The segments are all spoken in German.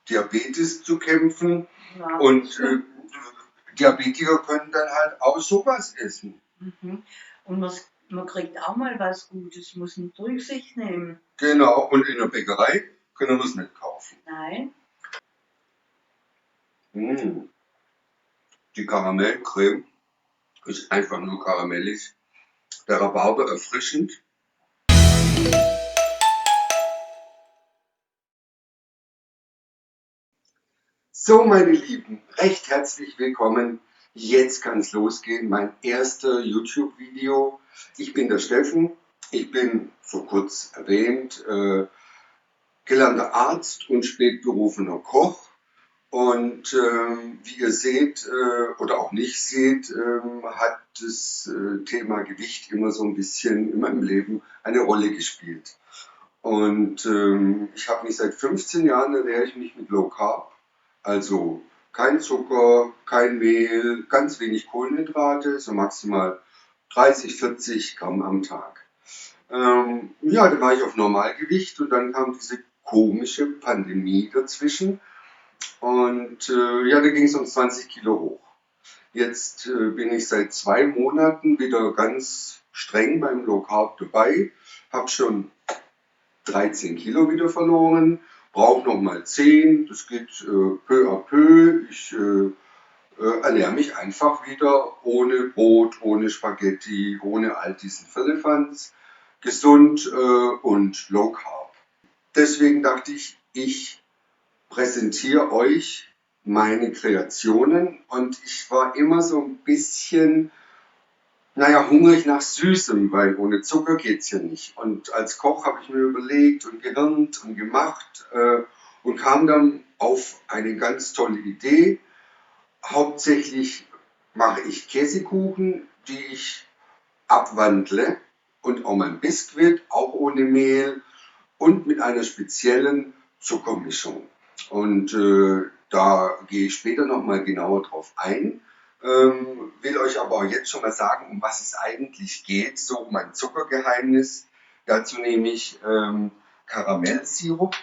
Diabetes zu kämpfen. Ja. Und Diabetiker können dann halt auch sowas essen. Mhm. Und man kriegt auch mal was Gutes, muss man Rücksicht nehmen. Genau, und in der Bäckerei können wir es nicht kaufen. Nein. Die Karamellcreme ist einfach nur karamellig. Der Rhabarber erfrischend. So, meine Lieben, recht herzlich willkommen. Jetzt kann es losgehen, mein erster YouTube-Video. Ich bin der Steffen, ich bin, so kurz erwähnt, gelernter Arzt und spätberufener Koch. Und wie ihr seht oder auch nicht seht, hat das Thema Gewicht immer so ein bisschen in meinem Leben eine Rolle gespielt. Und ich habe mich seit 15 Jahren ernähre ich mich mit Low Carb, also kein Zucker, kein Mehl, ganz wenig Kohlenhydrate, so maximal 30, 40 Gramm am Tag. Ja, da war ich auf Normalgewicht und dann kam diese komische Pandemie dazwischen und ja, da ging es um 20 Kilo hoch. Jetzt bin ich seit 2 Monaten wieder ganz streng beim Low Carb dabei, habe schon 13 Kilo wieder verloren, brauche nochmal 10, das geht peu à peu. Ich ernähre mich einfach wieder ohne Brot, ohne Spaghetti, ohne all diesen Firlefanz, gesund und Low Carb. Deswegen dachte ich, ich präsentiere euch meine Kreationen und ich war immer so ein bisschen hungrig nach Süßem, weil ohne Zucker geht's ja nicht. Und als Koch habe ich mir überlegt und gehirnt und gemacht und kam dann auf eine ganz tolle Idee. Hauptsächlich mache ich Käsekuchen, die ich abwandle und auch mein Biskuit, auch ohne Mehl und mit einer speziellen Zuckermischung. Und da gehe ich später nochmal genauer drauf ein. Will euch aber auch jetzt schon mal sagen, um was es eigentlich geht, so um ein Zuckergeheimnis. Dazu nehme ich Karamellsirup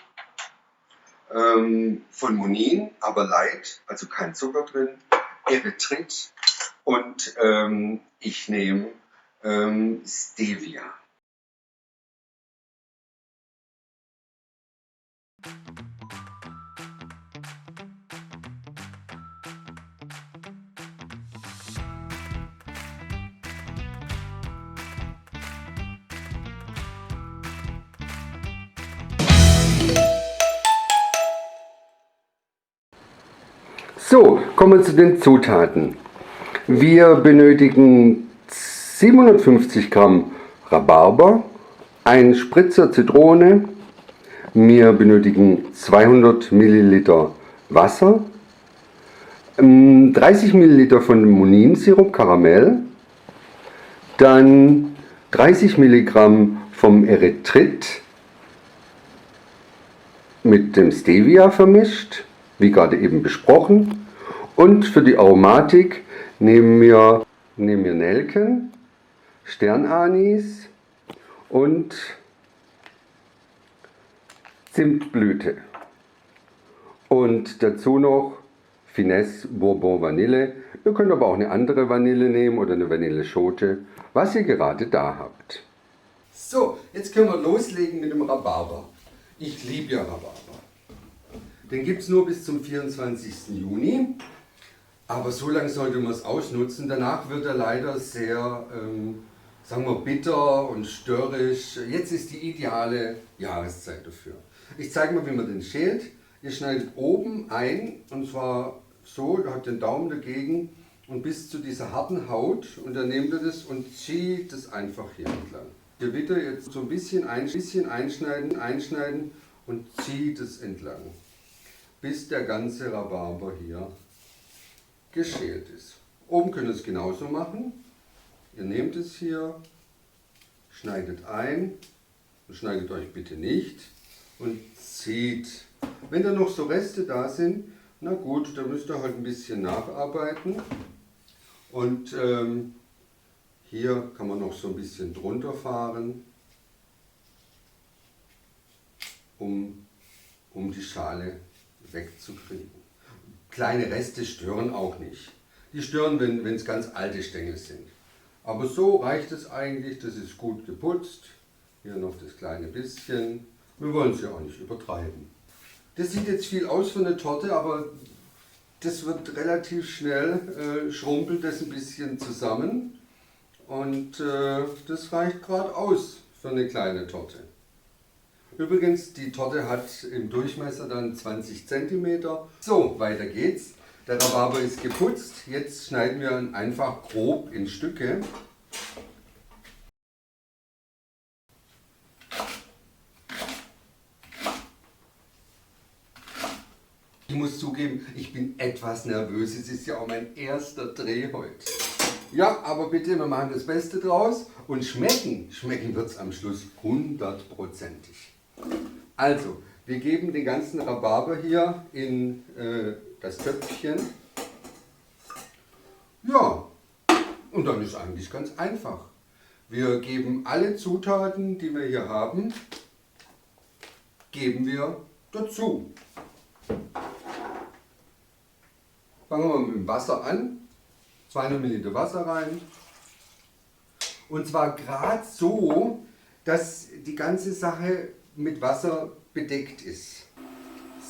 von Monin, aber light, also kein Zucker drin, Erythrit und ich nehme Stevia. So, kommen wir zu den Zutaten. Wir benötigen 750 Gramm Rhabarber, ein Spritzer Zitrone, wir benötigen 200 Milliliter Wasser, 30 Milliliter von Monin-Sirup Karamell, dann 30 Milligramm vom Erythrit mit dem Stevia vermischt, wie gerade eben besprochen. Und für die Aromatik nehmen wir Nelken, Sternanis und Zimtblüte. Und dazu noch Finesse Bourbon Vanille. Ihr könnt aber auch eine andere Vanille nehmen oder eine Vanilleschote, was ihr gerade da habt. So, jetzt können wir loslegen mit dem Rhabarber. Ich liebe ja Rhabarber. Den gibt es nur bis zum 24. Juni. Aber so lange sollte man es ausnutzen. Danach wird er leider sehr, sagen wir, bitter und störrisch. Jetzt ist die ideale Jahreszeit dafür. Ich zeige mal, wie man den schält. Ihr schneidet oben ein, und zwar so, ihr habt den Daumen dagegen und bis zu dieser harten Haut. Und dann nehmt ihr das und zieht es einfach hier entlang. Ihr bitte jetzt so ein bisschen einschneiden und zieht es entlang, bis der ganze Rhabarber hier geschält ist. Oben könnt ihr es genauso machen. Ihr nehmt es hier, schneidet ein, schneidet euch bitte nicht und zieht. Wenn da noch so Reste da sind, na gut, dann müsst ihr halt ein bisschen nacharbeiten. Und hier kann man noch so ein bisschen drunter fahren, um die Schale wegzukriegen. Kleine Reste stören auch nicht. Die stören, wenn es ganz alte Stängel sind. Aber so reicht es eigentlich, das ist gut geputzt. Hier noch das kleine bisschen. Wir wollen es ja auch nicht übertreiben. Das sieht jetzt viel aus für eine Torte, aber das wird relativ schnell, schrumpelt das ein bisschen zusammen. Und das reicht gerade aus für eine kleine Torte. Übrigens, die Torte hat im Durchmesser dann 20 cm. So, weiter geht's. Der Rhabarber ist geputzt. Jetzt schneiden wir ihn einfach grob in Stücke. Ich muss zugeben, ich bin etwas nervös. Es ist ja auch mein erster Dreh heute. Ja, aber bitte, wir machen das Beste draus. Und schmecken wird es am Schluss 100%ig. Also, wir geben den ganzen Rhabarber hier in das Töpfchen. Ja, und dann ist eigentlich ganz einfach. Wir geben alle Zutaten, die wir hier haben, geben wir dazu. Fangen wir mit dem Wasser an. 200 ml Wasser rein. Und zwar gerade so, dass die ganze Sache mit Wasser bedeckt ist.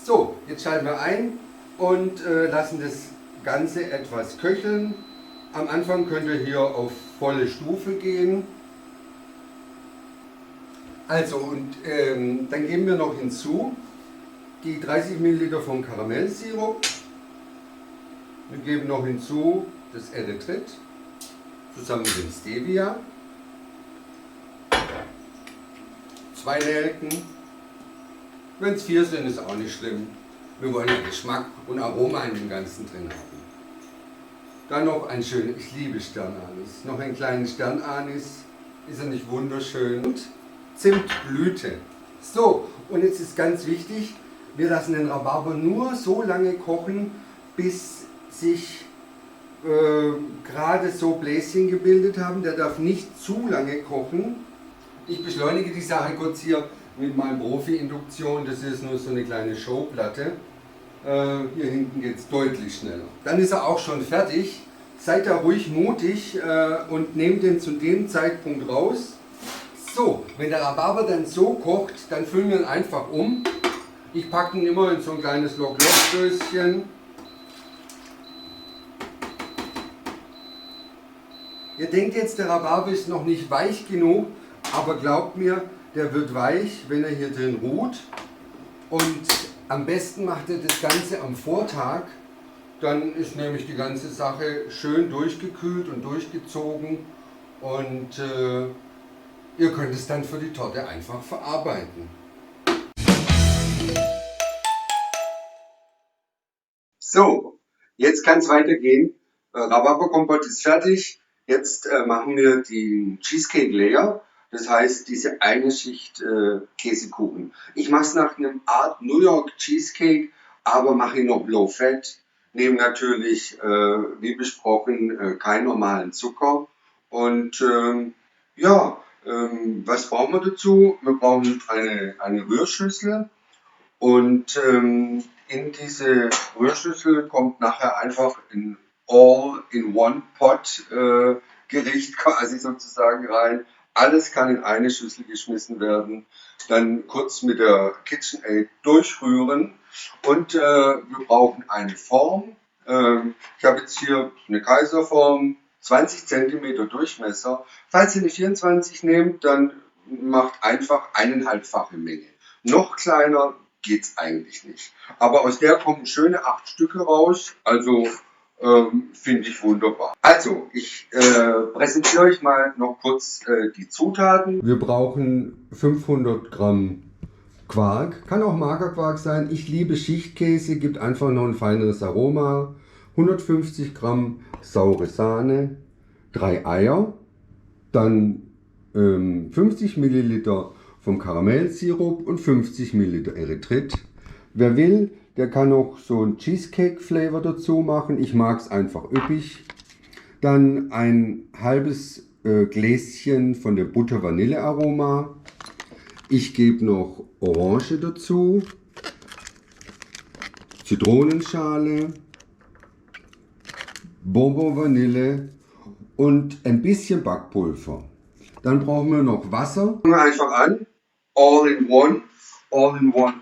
So, jetzt schalten wir ein und lassen das Ganze etwas köcheln. Am Anfang könnt ihr hier auf volle Stufe gehen. Also, und dann geben wir noch hinzu die 30 ml vom Karamellsirup. Wir geben noch hinzu das Erythrit zusammen mit dem Stevia. 2 Nelken. Wenn es 4 sind, ist auch nicht schlimm. Wir wollen ja Geschmack und Aroma in dem Ganzen drin haben. Dann noch ein schönes, ich liebe Sternanis. Noch einen kleinen Sternanis. Ist er nicht wunderschön? Und Zimtblüte. So, und jetzt ist ganz wichtig, wir lassen den Rhabarber nur so lange kochen, bis sich gerade so Bläschen gebildet haben. Der darf nicht zu lange kochen. Ich beschleunige die Sache kurz hier mit meinem Profi-Induktion. Das ist nur so eine kleine Showplatte. Hier hinten geht es deutlich schneller. Dann ist er auch schon fertig. Seid da ruhig mutig und nehmt den zu dem Zeitpunkt raus. So, wenn der Rhabarber dann so kocht, dann füllen wir ihn einfach um. Ich packe ihn immer in so ein kleines Lok-Lok-Döschen. Ihr denkt jetzt, der Rhabarber ist noch nicht weich genug, aber glaubt mir, der wird weich, wenn er hier drin ruht. Und am besten macht ihr das Ganze am Vortag. Dann ist nämlich die ganze Sache schön durchgekühlt und durchgezogen. Und ihr könnt es dann für die Torte einfach verarbeiten. So, jetzt kann es weitergehen. Rhabarberkompott ist fertig. Jetzt machen wir den Cheesecake Layer, das heißt diese eine Schicht Käsekuchen. Ich mache es nach einem Art New York Cheesecake, aber mache ihn noch Low Fat. Nehme natürlich, wie besprochen, keinen normalen Zucker. Und was brauchen wir dazu? Wir brauchen eine Rührschüssel. Und in diese Rührschüssel kommt nachher einfach ein All-in-One-Pot Gericht quasi sozusagen rein. Alles kann in eine Schüssel geschmissen werden. Dann kurz mit der KitchenAid durchrühren. Und wir brauchen eine Form. Ich habe jetzt hier eine Kaiserform, 20 cm Durchmesser. Falls ihr eine 24 nehmt, dann macht einfach 1,5-fache Menge. Noch kleiner geht's eigentlich nicht. Aber aus der kommen schöne 8 Stücke raus, also finde ich wunderbar. Also, ich präsentiere euch mal noch kurz die Zutaten. Wir brauchen 500 Gramm Quark, kann auch Magerquark sein. Ich liebe Schichtkäse, gibt einfach noch ein feineres Aroma. 150 Gramm saure Sahne, 3 Eier, dann 50 Milliliter vom Karamellsirup und 50 Milliliter Erythrit. Wer will, der kann noch so ein Cheesecake-Flavor dazu machen. Ich mag es einfach üppig. Dann ein halbes Gläschen von der Butter-Vanille-Aroma. Ich gebe noch Orange dazu. Zitronenschale, Bonbon Vanille und ein bisschen Backpulver. Dann brauchen wir noch Wasser. Fangen wir einfach an. All in one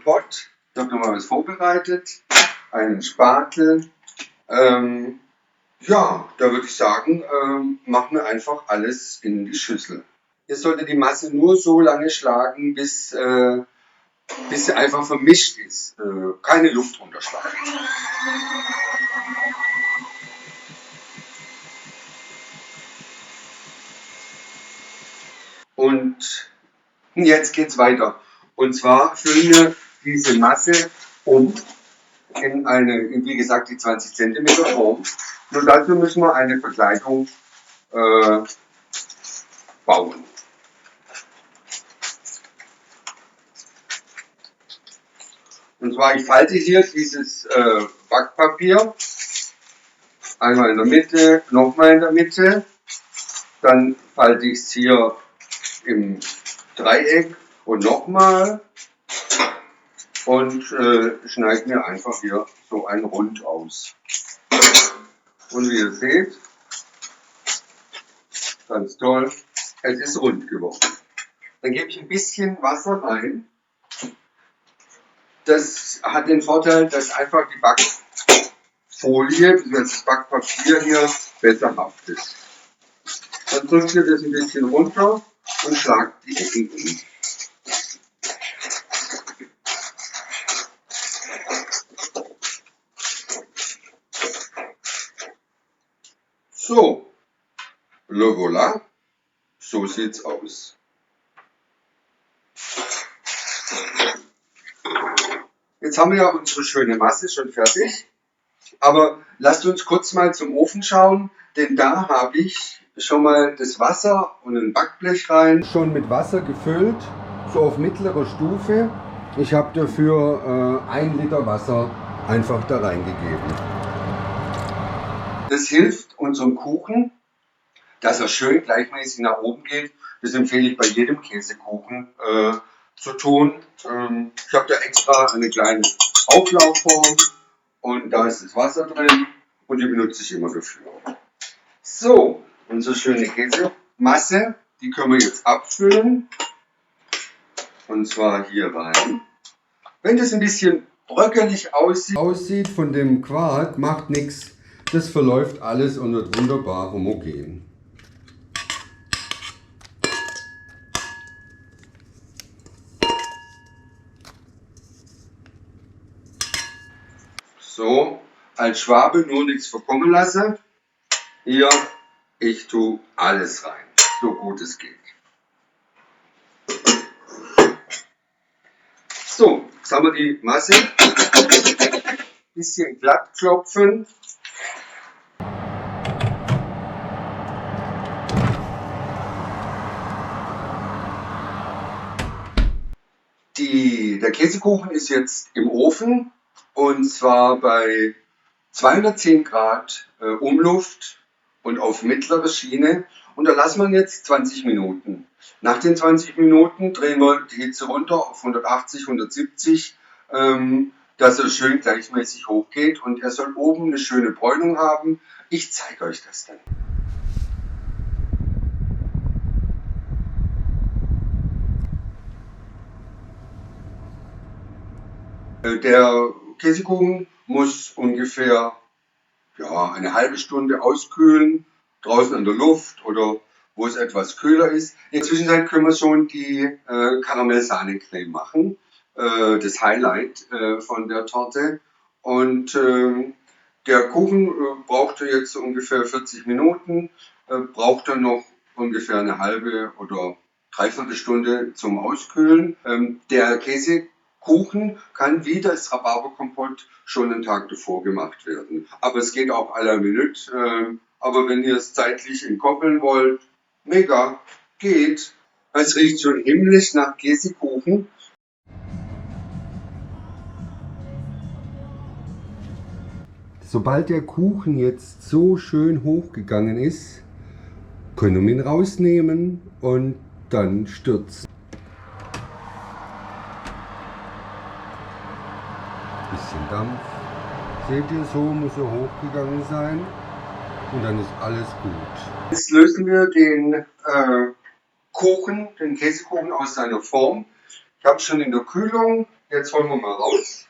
pot. Da haben wir was vorbereitet. Einen Spatel. Ja, da würde ich sagen, machen wir einfach alles in die Schüssel. Ihr solltet die Masse nur so lange schlagen, bis sie einfach vermischt ist. Keine Luft runterschlagen. Und jetzt geht's weiter. Und zwar füllen wir diese Masse um in eine, wie gesagt, die 20 cm Form. Nur dazu müssen wir eine Verkleidung bauen. Und zwar, ich falte hier dieses Backpapier einmal in der Mitte, nochmal in der Mitte, dann falte ich es hier im Dreieck und nochmal und schneide mir einfach hier so ein Rund aus. Und wie ihr seht, ganz toll, es ist rund geworden. Dann gebe ich ein bisschen Wasser rein. Das hat den Vorteil, dass einfach die Backfolie, das Backpapier hier besser haftet. Dann drückt ihr das ein bisschen runter und schlagt die Ecken um. So, le voilà, so sieht's aus. Jetzt haben wir ja unsere schöne Masse schon fertig, aber lasst uns kurz mal zum Ofen schauen, denn da habe ich schon mal das Wasser und ein Backblech rein. Schon mit Wasser gefüllt, so auf mittlerer Stufe. Ich habe dafür 1 Liter Wasser einfach da reingegeben. Das hilft unserem Kuchen, dass er schön gleichmäßig nach oben geht. Das empfehle ich bei jedem Käsekuchen zu tun. Ich habe da extra eine kleine Auflaufform und da ist das Wasser drin und die benutze ich immer dafür. So, unsere schöne Käsemasse, die können wir jetzt abfüllen. Und zwar hier rein. Wenn das ein bisschen bröckelig aussieht von dem Quark, macht nichts. Das verläuft alles und wird wunderbar homogen. So, als Schwabe nur nichts verkommen lassen. Hier, ich tue alles rein, so gut es geht. So, jetzt haben wir die Masse. Bisschen glatt klopfen. Der Käsekuchen ist jetzt im Ofen und zwar bei 210 Grad Umluft und auf mittlerer Schiene und da lassen wir ihn jetzt 20 Minuten. Nach den 20 Minuten drehen wir die Hitze runter auf 180, 170, dass er schön gleichmäßig hochgeht und er soll oben eine schöne Bräunung haben. Ich zeige euch das dann. Der Käsekuchen muss ungefähr eine halbe Stunde auskühlen, draußen in der Luft oder wo es etwas kühler ist. In der Zwischenzeit können wir schon die Karamell-Sahne-Creme machen, das Highlight von der Torte. Und der Kuchen brauchte jetzt ungefähr 40 Minuten, braucht dann noch ungefähr eine halbe oder dreiviertel Stunde zum Auskühlen. Der Käsekuchen kann wie das Rhabarberkompott schon einen Tag davor gemacht werden. Aber es geht auch à la minute. Aber wenn ihr es zeitlich entkoppeln wollt, mega, geht. Es riecht schon himmlisch nach Käsekuchen. Sobald der Kuchen jetzt so schön hochgegangen ist, können wir ihn rausnehmen und dann stürzen. Bisschen Dampf. Seht ihr, so muss er hochgegangen sein und dann ist alles gut. Jetzt lösen wir den Kuchen, den Käsekuchen aus seiner Form. Ich habe es schon in der Kühlung, jetzt holen wir mal raus.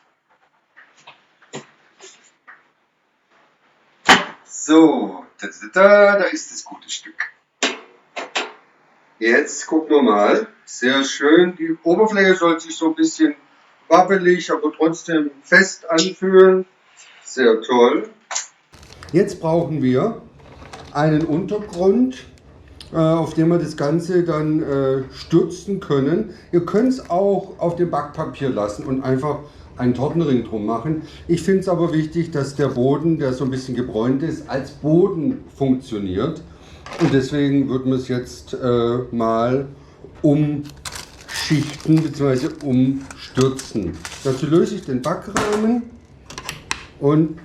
So, da ist das gute Stück. Jetzt gucken wir mal, sehr schön, die Oberfläche soll sich so ein bisschen wabbelig, aber trotzdem fest anfühlen. Sehr toll. Jetzt brauchen wir einen Untergrund, auf dem wir das Ganze dann stürzen können. Ihr könnt es auch auf dem Backpapier lassen und einfach einen Tortenring drum machen. Ich finde es aber wichtig, dass der Boden, der so ein bisschen gebräunt ist, als Boden funktioniert. Und deswegen würden wir es jetzt mal umschichten bzw. umstürzen. Dazu löse ich den Backrahmen und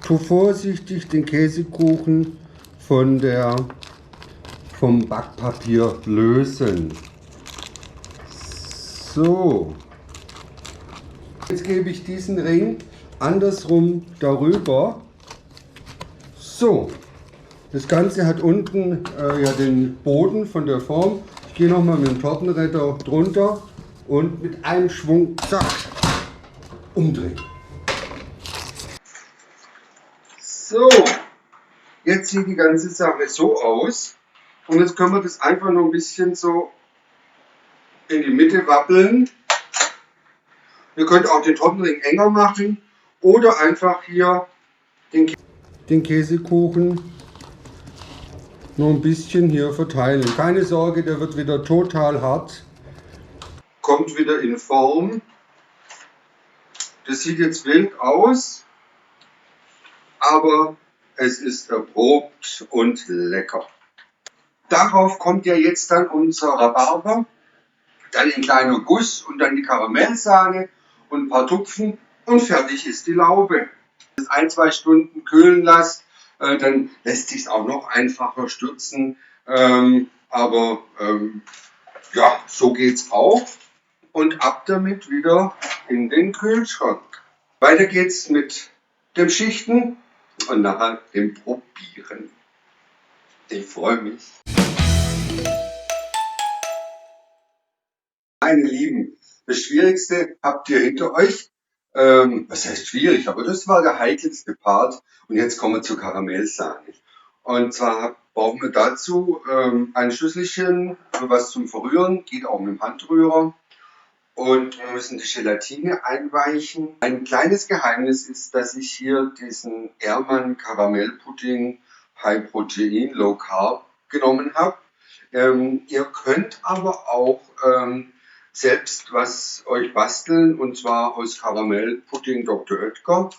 tue vorsichtig den Käsekuchen vom Backpapier lösen. So. Jetzt gebe ich diesen Ring andersrum darüber. So. Das Ganze hat unten ja den Boden von der Form. Ich gehe nochmal mit dem Tortenretter drunter und mit einem Schwung, zack, umdrehen. So, jetzt sieht die ganze Sache so aus. Und jetzt können wir das einfach noch ein bisschen so in die Mitte wabbeln. Ihr könnt auch den Tortenring enger machen oder einfach hier den Käsekuchen nur ein bisschen hier verteilen. Keine Sorge, der wird wieder total hart. Kommt wieder in Form. Das sieht jetzt wild aus, aber es ist erprobt und lecker. Darauf kommt ja jetzt dann unser Rhabarber, dann ein kleiner Guss und dann die Karamellsahne und ein paar Tupfen und fertig ist die Laube. Das 1-2 Stunden kühlen lasst, dann lässt sich auch noch einfacher stürzen, aber ja, so geht's auch. Und ab damit wieder in den Kühlschrank. Weiter geht's mit dem Schichten und nachher dem Probieren. Ich freue mich. Meine Lieben, das Schwierigste habt ihr hinter euch. Was heißt schwierig, aber das war der heikelste Part. Und jetzt kommen wir zur Karamellsahne. Und zwar brauchen wir dazu ein Schüsselchen, was zum Verrühren, geht auch mit dem Handrührer. Und wir müssen die Gelatine einweichen. Ein kleines Geheimnis ist, dass ich hier diesen Ehrmann Karamellpudding High Protein Low Carb genommen habe. Ihr könnt aber auch selbst was euch basteln, und zwar aus Karamellpudding Dr. Oetker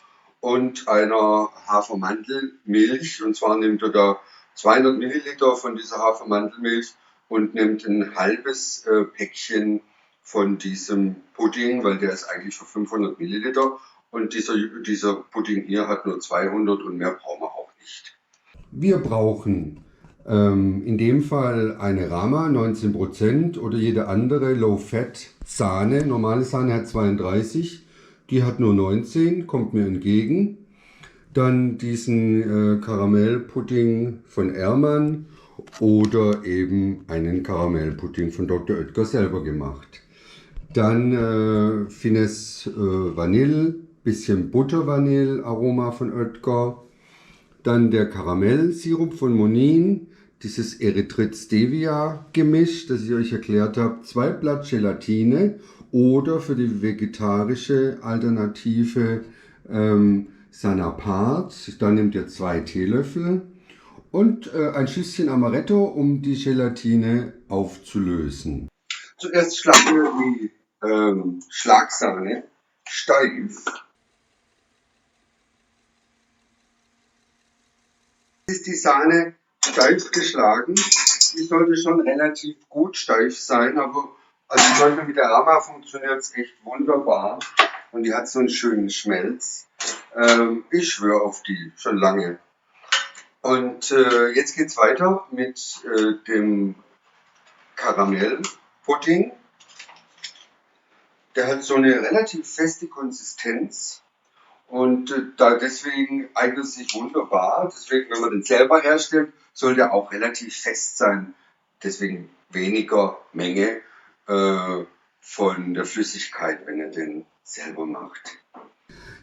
und einer Hafermandelmilch. Und zwar nehmt ihr da 200 Milliliter von dieser Hafermandelmilch und nehmt ein halbes Päckchen von diesem Pudding, weil der ist eigentlich für 500 Milliliter und dieser Pudding hier hat nur 200 und mehr brauchen wir auch nicht. Wir brauchen in dem Fall eine Rama 19% oder jede andere Low-Fat Sahne. Normale Sahne hat 32, die hat nur 19, kommt mir entgegen. Dann diesen Karamellpudding von Ehrmann oder eben einen Karamellpudding von Dr. Oetker selber gemacht. Dann Finesse Vanille, bisschen Buttervanille Aroma von Oetker. Dann der Karamellsirup von Monin, dieses Erythrit-Stevia-Gemisch, das ich euch erklärt habe, 2 Blatt Gelatine oder für die vegetarische Alternative Sanapart, da nehmt ihr 2 Teelöffel und ein Schüsschen Amaretto, um die Gelatine aufzulösen. Zuerst schlagen wir die Schlagsahne steif. Ist die Sahne steif geschlagen. Die sollte schon relativ gut steif sein, aber also zum Beispiel mit der Rama funktioniert es echt wunderbar und die hat so einen schönen Schmelz. Ich schwöre auf die schon lange. Und jetzt geht es weiter mit dem Karamellpudding. Der hat so eine relativ feste Konsistenz Und deswegen eignet es sich wunderbar. Deswegen, wenn man den selber herstellt, sollte er auch relativ fest sein. Deswegen weniger Menge von der Flüssigkeit, wenn ihr den selber macht.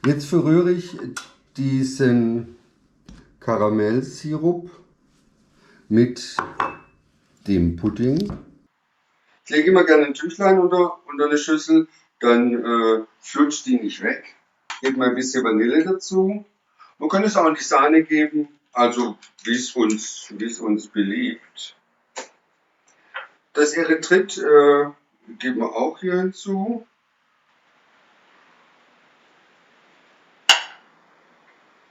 Jetzt verrühre ich diesen Karamellsirup mit dem Pudding. Ich lege immer gerne ein Tüchlein unter eine Schüssel, dann flutscht die nicht weg. Gebe mal ein bisschen Vanille dazu. Man kann es auch in die Sahne geben, also wie es uns beliebt. Das Erythrit geben wir auch hier hinzu.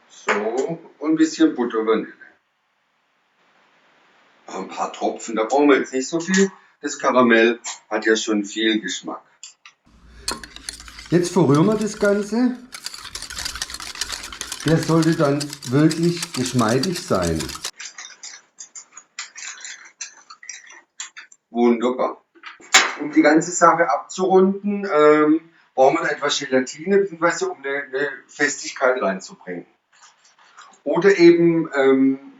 So, und ein bisschen Buttervanille. Ein paar Tropfen, da brauchen wir jetzt nicht so viel. Das Karamell hat ja schon viel Geschmack. Jetzt verrühren wir das Ganze. Der sollte dann wirklich geschmeidig sein. Wunderbar. Um die ganze Sache abzurunden, brauchen wir etwas Gelatine, beziehungsweise um eine Festigkeit reinzubringen. Oder eben,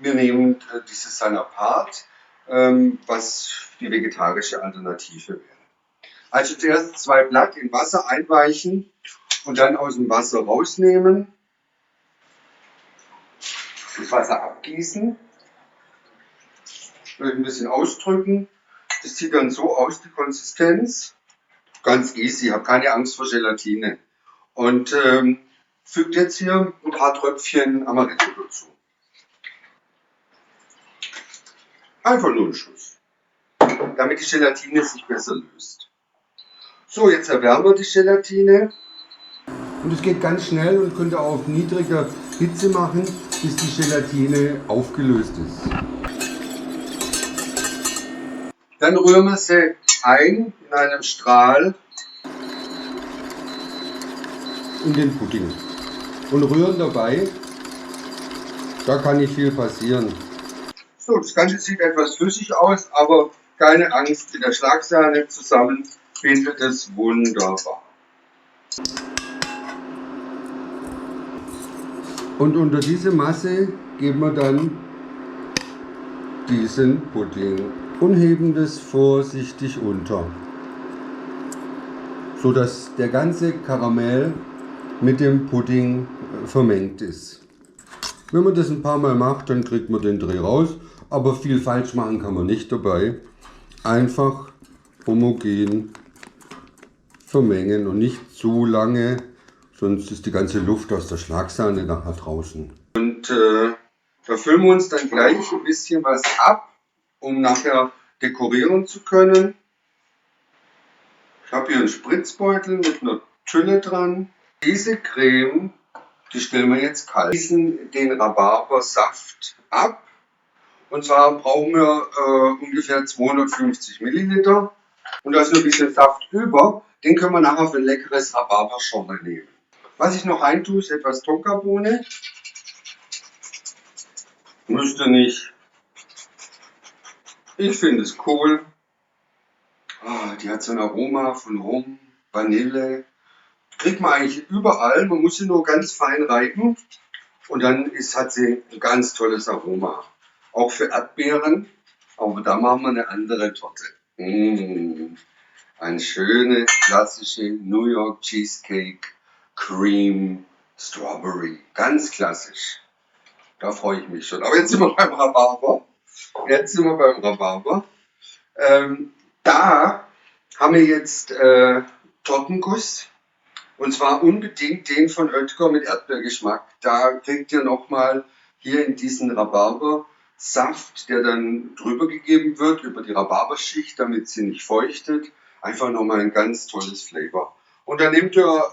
wir nehmen dieses Sanapat, was die vegetarische Alternative wäre. Also zuerst 2 Blatt in Wasser einweichen und dann aus dem Wasser rausnehmen. Das Wasser abgießen. Ein bisschen ausdrücken. Das sieht dann so aus, die Konsistenz. Ganz easy, habe keine Angst vor Gelatine. Und fügt jetzt hier ein paar Tröpfchen Amaretto dazu. Einfach nur einen Schuss, damit die Gelatine sich besser löst. So, jetzt erwärmen wir die Gelatine. Und es geht ganz schnell und könnt ihr auch auf niedriger Hitze machen, bis die Gelatine aufgelöst ist. Dann rühren wir sie ein in einem Strahl in den Pudding und rühren dabei. Da kann nicht viel passieren. So, das Ganze sieht etwas flüssig aus, aber keine Angst, mit der Schlagsahne zusammen bindet es wunderbar. Und unter diese Masse geben wir dann diesen Pudding und heben das vorsichtig unter, so dass der ganze Karamell mit dem Pudding vermengt ist. Wenn man das ein paar Mal macht, dann kriegt man den Dreh raus, aber viel falsch machen kann man nicht dabei. Einfach homogen vermengen und nicht zu lange, sonst ist die ganze Luft aus der Schlagsahne nachher draußen. Und da füllen wir uns dann gleich ein bisschen was ab, um nachher dekorieren zu können. Ich habe hier einen Spritzbeutel mit einer Tülle dran. Diese Creme, die stellen wir jetzt kalt. Wir gießen den Rhabarbersaft ab. Und zwar brauchen wir ungefähr 250 Milliliter. Und da ist noch ein bisschen Saft über. Den können wir nachher für ein leckeres Rhabarberschorle nehmen. Was ich noch reintue, ist etwas Tonkabohne. Müsste nicht. Ich finde es cool. Die hat so ein Aroma von Rum, Vanille. Kriegt man eigentlich überall. Man muss sie nur ganz fein reiben. Und dann hat sie ein ganz tolles Aroma. Auch für Erdbeeren. Aber da machen wir eine andere Torte. Eine schöne, klassische New York Cheesecake Cream Strawberry. Ganz klassisch. Da freue ich mich schon. Aber jetzt sind wir beim Rhabarber. Da haben wir jetzt Tortenguss. Und zwar unbedingt den von Oetker mit Erdbeergeschmack. Da kriegt ihr nochmal hier in diesen Rhabarbersaft, der dann drüber gegeben wird, über die Rhabarberschicht, damit sie nicht feuchtet. Einfach nochmal ein ganz tolles Flavor. Und dann nehmt ihr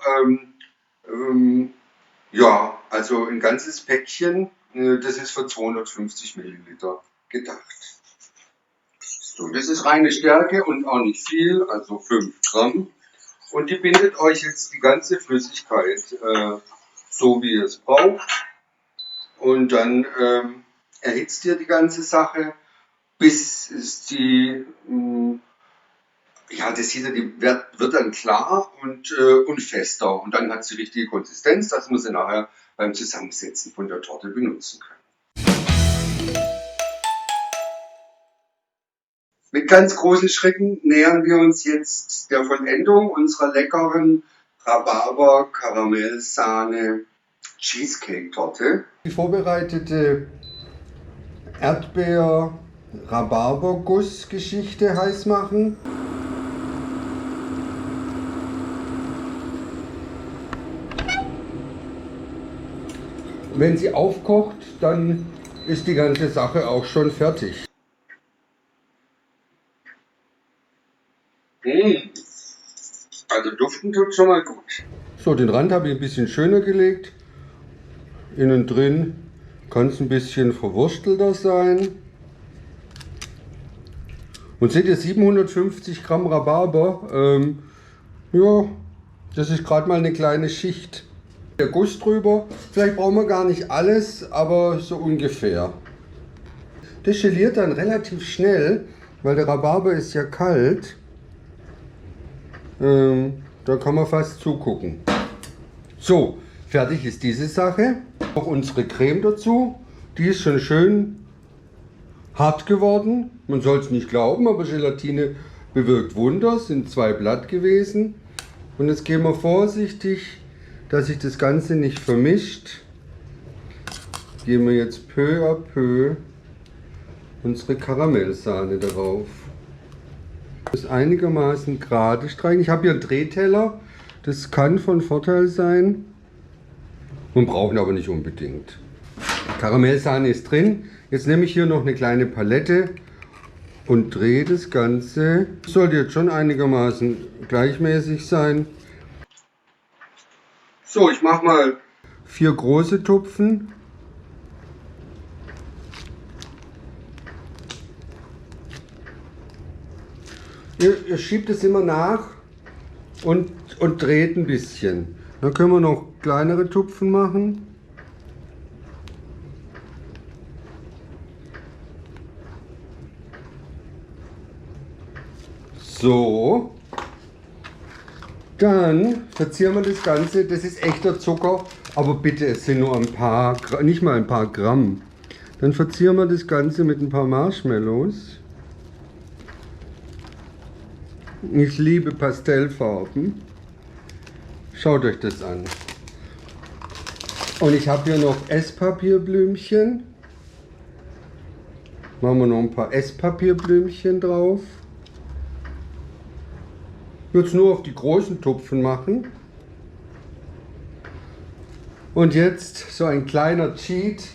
also ein ganzes Päckchen. Das ist für 250 Milliliter gedacht. So, das ist reine Stärke und auch nicht viel, also 5 Gramm. Und die bindet euch jetzt die ganze Flüssigkeit so wie ihr es braucht. Und dann erhitzt ihr die ganze Sache, bis die ja, das sieht, die wird dann klar und fester. Und dann hat sie die richtige Konsistenz, dass man sie nachher beim Zusammensetzen von der Torte benutzen kann. Mit ganz großen Schritten nähern wir uns jetzt der Vollendung unserer leckeren Rhabarber-Karamellsahne-Cheesecake-Torte. Die vorbereitete Erdbeer-Rhabarber-Guss-Geschichte heiß machen. Wenn sie aufkocht, dann ist die ganze Sache auch schon fertig. Also duften tut schon mal gut. So, den Rand habe ich ein bisschen schöner gelegt. Innen drin kann es ein bisschen verwurstelter sein. Und seht ihr, 750 Gramm Rhabarber, ja, das ist gerade mal eine kleine Schicht. Der Guss drüber, vielleicht brauchen wir gar nicht alles, aber so ungefähr. Das geliert dann relativ schnell, weil der Rhabarber ist ja kalt. Da kann man fast zugucken. So, fertig ist diese Sache. Auch unsere Creme dazu. Die ist schon schön hart geworden. Man soll es nicht glauben, aber Gelatine bewirkt Wunder. Es sind 2 Blatt gewesen. Und jetzt gehen wir vorsichtig, dass sich das Ganze nicht vermischt. Geben wir jetzt peu à peu unsere Karamellsahne darauf. Das einigermaßen gerade streichen. Ich habe hier einen Drehteller. Das kann von Vorteil sein. Man braucht ihn aber nicht unbedingt. Karamellsahne ist drin. Jetzt nehme ich hier noch eine kleine Palette und drehe das Ganze. Das sollte jetzt schon einigermaßen gleichmäßig sein. So, ich mache mal 4 große Tupfen. Ihr schiebt es immer nach und dreht ein bisschen. Dann können wir noch kleinere Tupfen machen. So. Dann verzieren wir das Ganze. Das ist echter Zucker, aber bitte, es sind nur ein paar, nicht mal ein paar Gramm. Dann verzieren wir das Ganze mit ein paar Marshmallows. Ich liebe Pastellfarben. Schaut euch das an. Und ich habe hier noch Esspapierblümchen. Machen wir noch ein paar Esspapierblümchen drauf. Jetzt nur auf die großen Tupfen machen. Und jetzt so ein kleiner Cheat.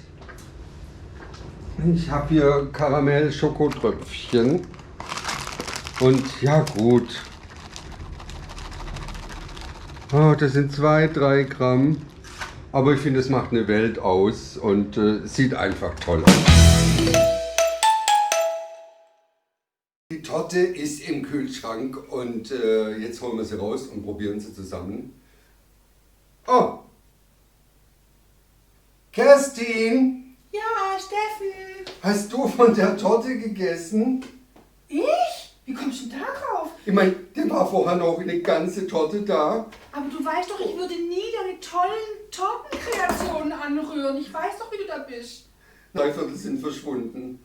Ich habe hier Karamell-Schokotröpfchen. Und ja gut. Oh, das sind 2-3 Gramm. Aber ich finde, es macht eine Welt aus und sieht einfach toll aus. Die Torte ist im Kühlschrank und jetzt holen wir sie raus und probieren sie zusammen. Oh! Kerstin! Ja, Steffen! Hast du von der Torte gegessen? Ich? Wie kommst du denn darauf? Ich meine, der war vorher noch eine ganze Torte da. Aber du weißt doch, ich würde nie deine tollen Tortenkreationen anrühren. Ich weiß doch, wie du da bist. 3/4 sind verschwunden.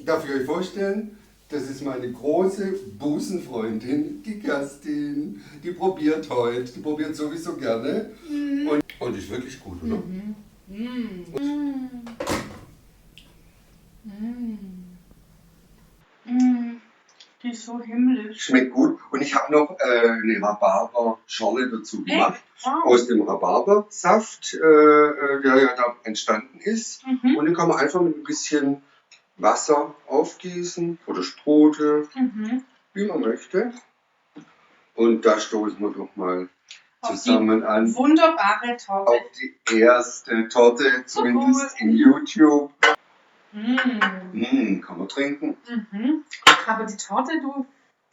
Darf ich euch vorstellen? Das ist meine große Busenfreundin, die Kerstin. Die probiert heute. Die probiert sowieso gerne. Und ist wirklich gut, oder? Die ist so himmlisch. Schmeckt gut. Und ich habe noch eine Rhabarber-Schorle dazu gemacht. Wow. Aus dem Rhabarbersaft, der ja da entstanden ist. Und den kann man einfach mit ein bisschen Wasser aufgießen oder Sprudel, wie man möchte. Und da stoßen wir doch mal zusammen an. Wunderbare Torte. Auf die erste Torte, zumindest in YouTube. Kann man trinken. Aber die Torte,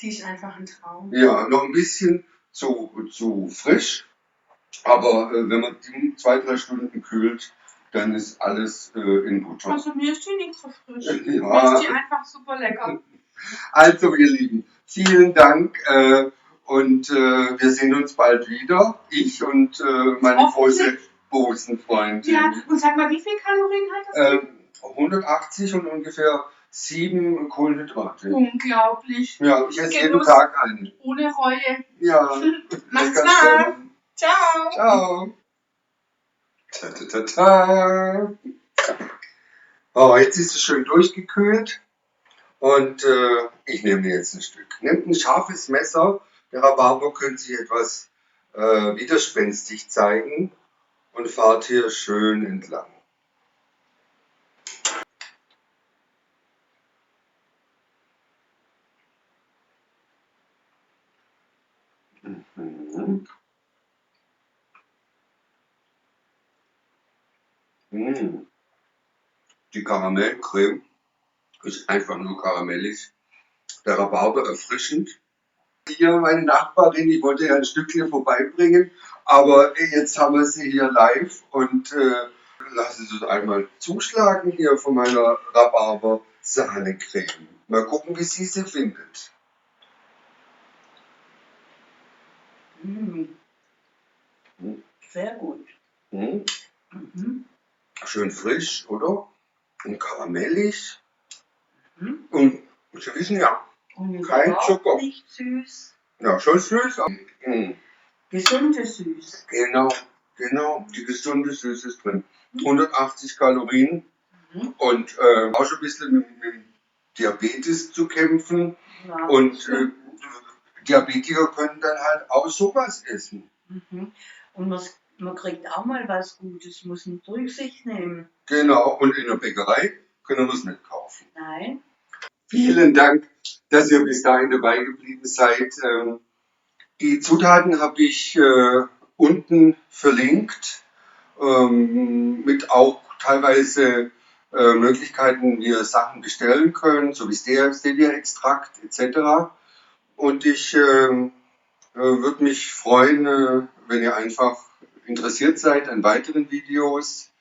die ist einfach ein Traum. Ja, noch ein bisschen zu frisch. Aber wenn man die 2-3 Stunden kühlt, dann ist alles in Butter. Also mir ist die nicht so frisch. Ja. Mir ist die einfach super lecker. Also ihr Lieben, Vielen Dank und wir sehen uns bald wieder. Ich und meine große Busenfreundin. Ja, und sag mal, wie viel Kalorien hat das? 180 und ungefähr 7 Kohlenhydrate. Unglaublich. Ja, ich esse jeden Genuss. Tag einen. Ohne Reue. Ja, Macht's lecker mal. schön. Ciao. Ciao. Ta, ta, ta, ta. Oh, jetzt ist es schön durchgekühlt und ich nehme mir jetzt ein Stück. Nehmt ein scharfes Messer. Der Rhabarber könnte sich etwas widerspenstig zeigen und fahrt hier schön entlang. Mhm. Mm. Die Karamellcreme ist einfach nur karamellig. Der Rhabarber erfrischend. Hier meine Nachbarin, ich wollte ja ein Stückchen vorbeibringen, aber jetzt haben wir sie hier live und lassen Sie uns einmal zuschlagen hier von meiner Rhabarber-Sahnecreme. Mal gucken, wie sie findet. Sehr gut. Hm? Mhm. Schön frisch, oder? Und karamellig. Mhm. Und Sie wissen ja, Und kein überhaupt Zucker. nicht süß. Ja, schon süß. Gesunde Süß. Genau, die gesunde Süße ist drin. 180 Kalorien Mhm. und auch schon ein bisschen mit Diabetes zu kämpfen. Ja. Und Diabetiker können dann halt auch sowas essen. Mhm. Und man kriegt auch mal was Gutes, muss man Rücksicht nehmen. Genau, und in der Bäckerei können wir es nicht kaufen. Nein. Vielen Dank, dass ihr bis dahin dabei geblieben seid. Die Zutaten habe ich unten verlinkt, mit auch teilweise Möglichkeiten, wie ihr Sachen bestellen könnt, so wie Stevia-Extrakt etc. Und ich würde mich freuen, wenn ihr einfach interessiert seid an weiteren Videos,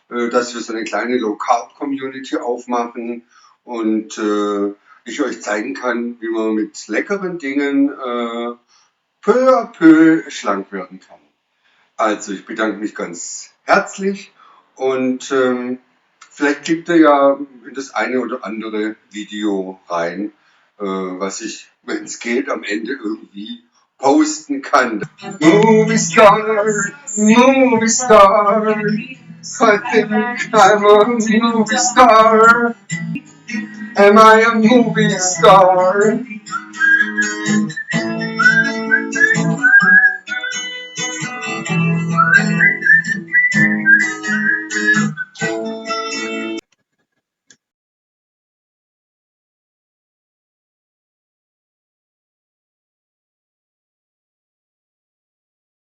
dass wir so eine kleine Low-Carb-Community aufmachen und ich euch zeigen kann, wie man mit leckeren Dingen peu à peu schlank werden kann. Also ich bedanke mich ganz herzlich und vielleicht klickt ihr ja in das eine oder andere Video rein, was ich, wenn es geht, am Ende irgendwie posten kann. Movie star, movie star, I think I'm a movie star. Am I a movie star?